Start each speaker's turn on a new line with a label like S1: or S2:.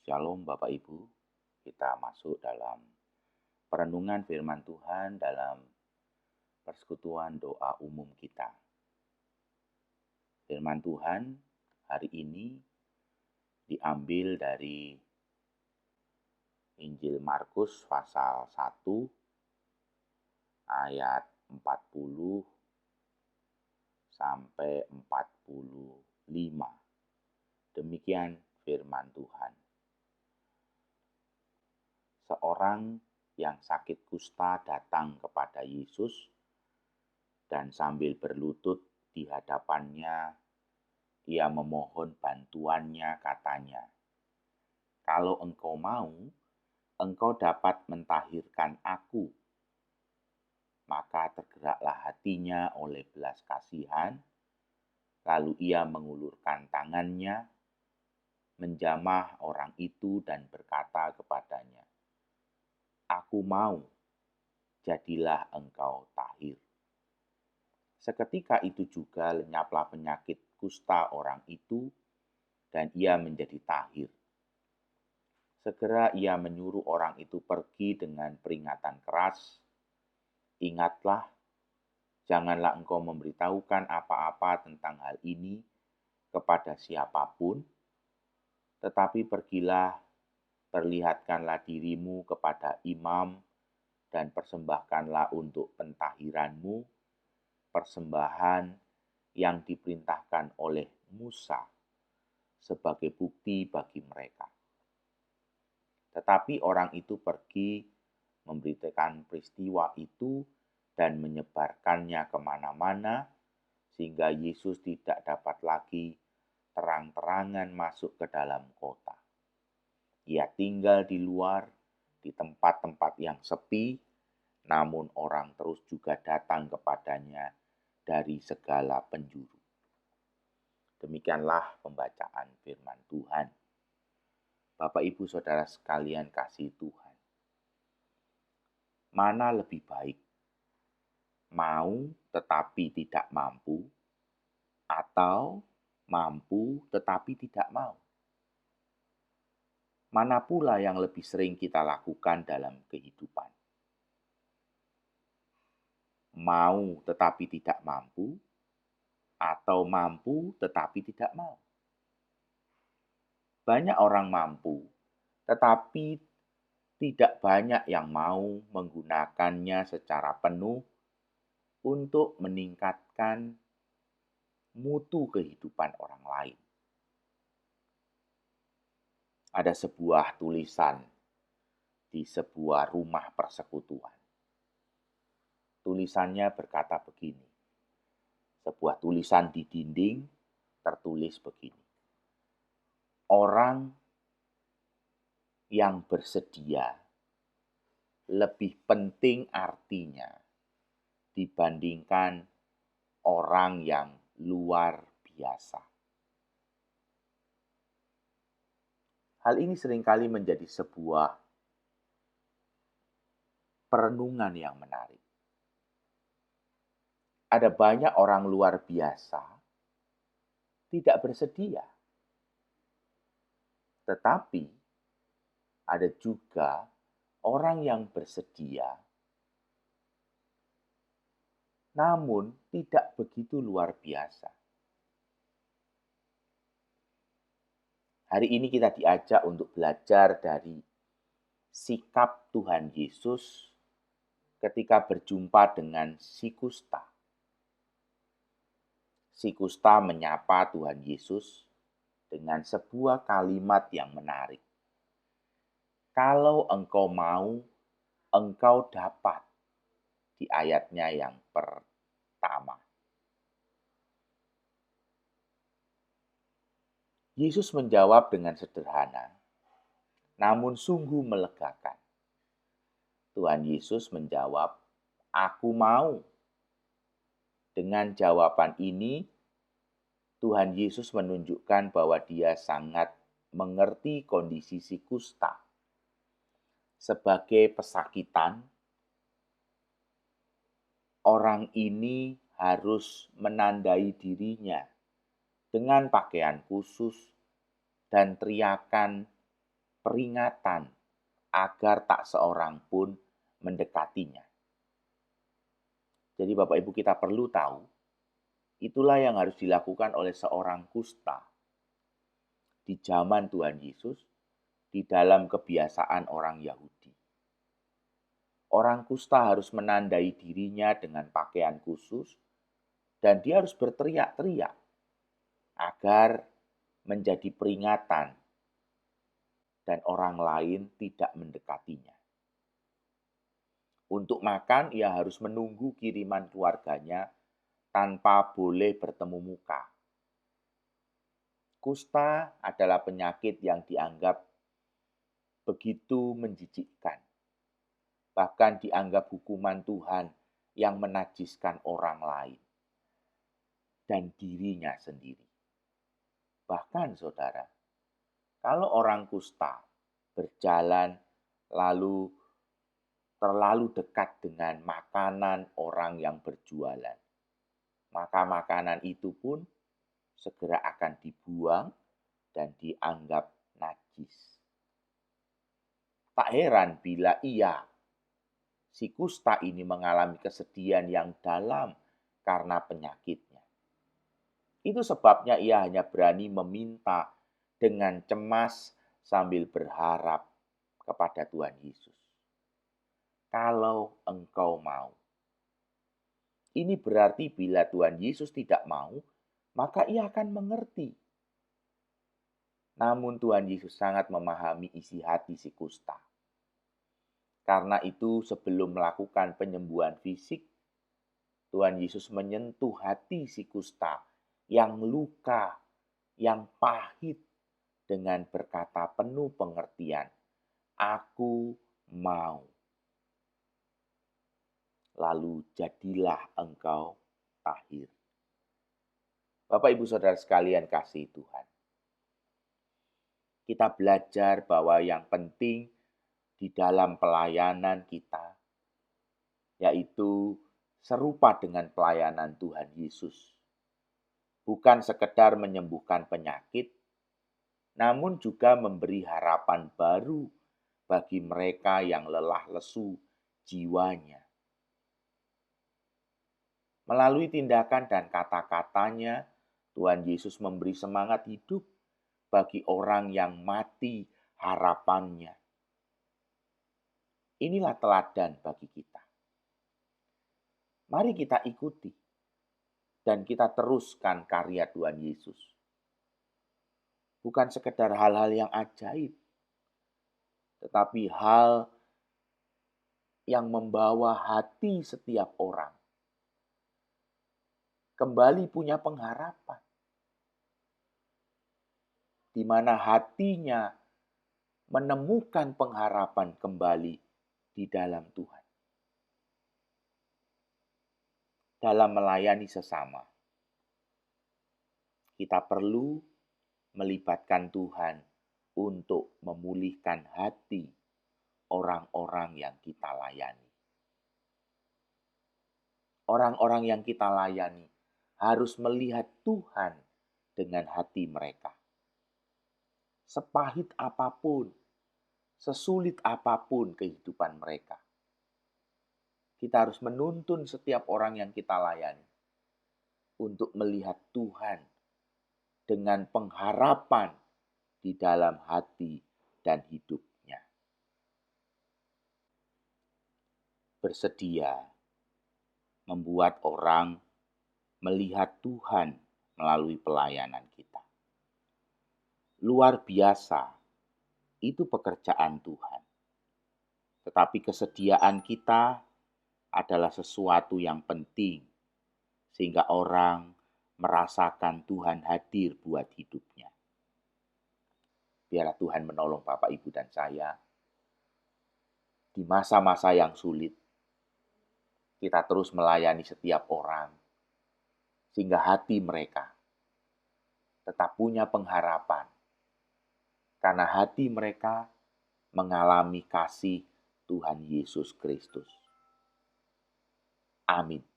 S1: Shalom Bapak Ibu, kita masuk dalam perenungan firman Tuhan dalam persekutuan doa umum kita. Firman Tuhan hari ini diambil dari Injil Markus pasal 1 ayat 40 sampai 45. Demikian firman Tuhan. Seorang yang sakit kusta datang kepada Yesus dan sambil berlutut di hadapannya, ia memohon bantuannya, katanya, "Kalau engkau mau, engkau dapat mentahirkan aku." Maka tergeraklah hatinya oleh belas kasihan, lalu ia mengulurkan tangannya, menjamah orang itu dan berkata kepadanya, "Aku mau, jadilah engkau tahir." Seketika itu juga lenyaplah penyakit kusta orang itu, dan ia menjadi tahir. Segera ia menyuruh orang itu pergi dengan peringatan keras, "Ingatlah, janganlah engkau memberitahukan apa-apa tentang hal ini kepada siapapun, tetapi pergilah, perlihatkanlah dirimu kepada imam dan persembahkanlah untuk pentahiranmu persembahan yang diperintahkan oleh Musa sebagai bukti bagi mereka." Tetapi orang itu pergi memberitakan peristiwa itu dan menyebarkannya kemana-mana, sehingga Yesus tidak dapat lagi terang-terangan masuk ke dalam kota. Ia tinggal di luar, di tempat-tempat yang sepi, namun orang terus juga datang kepadanya dari segala penjuru. Demikianlah pembacaan firman Tuhan. Bapak, Ibu, Saudara sekalian kasih Tuhan. Mana lebih baik? Mau tetapi tidak mampu, atau mampu tetapi tidak mau? Mana pula yang lebih sering kita lakukan dalam kehidupan? Mau tetapi tidak mampu, atau mampu tetapi tidak mau? Banyak orang mampu, tetapi tidak banyak yang mau menggunakannya secara penuh untuk meningkatkan mutu kehidupan orang lain. Ada sebuah tulisan di sebuah rumah persekutuan. Tulisannya berkata begini, sebuah tulisan di dinding tertulis begini, "Orang yang bersedia lebih penting artinya dibandingkan orang yang luar biasa." Hal ini seringkali menjadi sebuah perenungan yang menarik. Ada banyak orang luar biasa tidak bersedia, tetapi ada juga orang yang bersedia namun tidak begitu luar biasa. Hari ini kita diajak untuk belajar dari sikap Tuhan Yesus ketika berjumpa dengan si kusta. Si kusta menyapa Tuhan Yesus dengan sebuah kalimat yang menarik. "Kalau engkau mau, engkau dapat." Di ayatnya yang pertama. Yesus menjawab dengan sederhana, namun sungguh melegakan. Tuhan Yesus menjawab, "Aku mau." Dengan jawaban ini, Tuhan Yesus menunjukkan bahwa Dia sangat mengerti kondisi si kusta. Sebagai pesakitan, orang ini harus menandai dirinya dengan pakaian khusus dan teriakan peringatan agar tak seorang pun mendekatinya. Jadi Bapak Ibu kita perlu tahu, itulah yang harus dilakukan oleh seorang kusta di zaman Tuhan Yesus, di dalam kebiasaan orang Yahudi. Orang kusta harus menandai dirinya dengan pakaian khusus, dan dia harus berteriak-teriak agar menjadi peringatan dan orang lain tidak mendekatinya. Untuk makan, ia harus menunggu kiriman keluarganya tanpa boleh bertemu muka. Kusta adalah penyakit yang dianggap begitu menjijikkan. Bahkan dianggap hukuman Tuhan yang menajiskan orang lain dan dirinya sendiri. Bahkan saudara, kalau orang kusta berjalan lalu terlalu dekat dengan makanan orang yang berjualan, maka makanan itu pun segera akan dibuang dan dianggap najis. Tak heran bila si kusta ini mengalami kesedihan yang dalam karena penyakitnya. Itu sebabnya ia hanya berani meminta dengan cemas sambil berharap kepada Tuhan Yesus. Kalau engkau mau. Ini berarti bila Tuhan Yesus tidak mau, maka ia akan mengerti. Namun Tuhan Yesus sangat memahami isi hati si kusta. Karena itu sebelum melakukan penyembuhan fisik, Tuhan Yesus menyentuh hati si kusta yang luka, yang pahit, dengan berkata penuh pengertian, "Aku mau." Lalu jadilah engkau tahir. Bapak Ibu Saudara sekalian kasih Tuhan. Kita belajar bahwa yang penting di dalam pelayanan kita, yaitu serupa dengan pelayanan Tuhan Yesus. Bukan sekedar menyembuhkan penyakit, namun juga memberi harapan baru bagi mereka yang lelah lesu jiwanya. Melalui tindakan dan kata-katanya, Tuhan Yesus memberi semangat hidup bagi orang yang mati harapannya. Inilah teladan bagi kita. Mari kita ikuti dan kita teruskan karya Tuhan Yesus. Bukan sekedar hal-hal yang ajaib, tetapi hal yang membawa hati setiap orang kembali punya pengharapan, di mana hatinya menemukan pengharapan kembali di dalam Tuhan. Dalam melayani sesama, kita perlu melibatkan Tuhan untuk memulihkan hati orang-orang yang kita layani. Orang-orang yang kita layani harus melihat Tuhan dengan hati mereka. Sepahit apapun, sesulit apapun kehidupan mereka, kita harus menuntun setiap orang yang kita layani untuk melihat Tuhan dengan pengharapan di dalam hati dan hidupnya. Bersedia membuat orang melihat Tuhan melalui pelayanan kita. Luar biasa, itu pekerjaan Tuhan. Tetapi kesediaan kita adalah sesuatu yang penting, sehingga orang merasakan Tuhan hadir buat hidupnya. Biarlah Tuhan menolong Bapak, Ibu, dan saya di masa-masa yang sulit. Kita terus melayani setiap orang, sehingga hati mereka tetap punya pengharapan, karena hati mereka mengalami kasih Tuhan Yesus Kristus. Amin.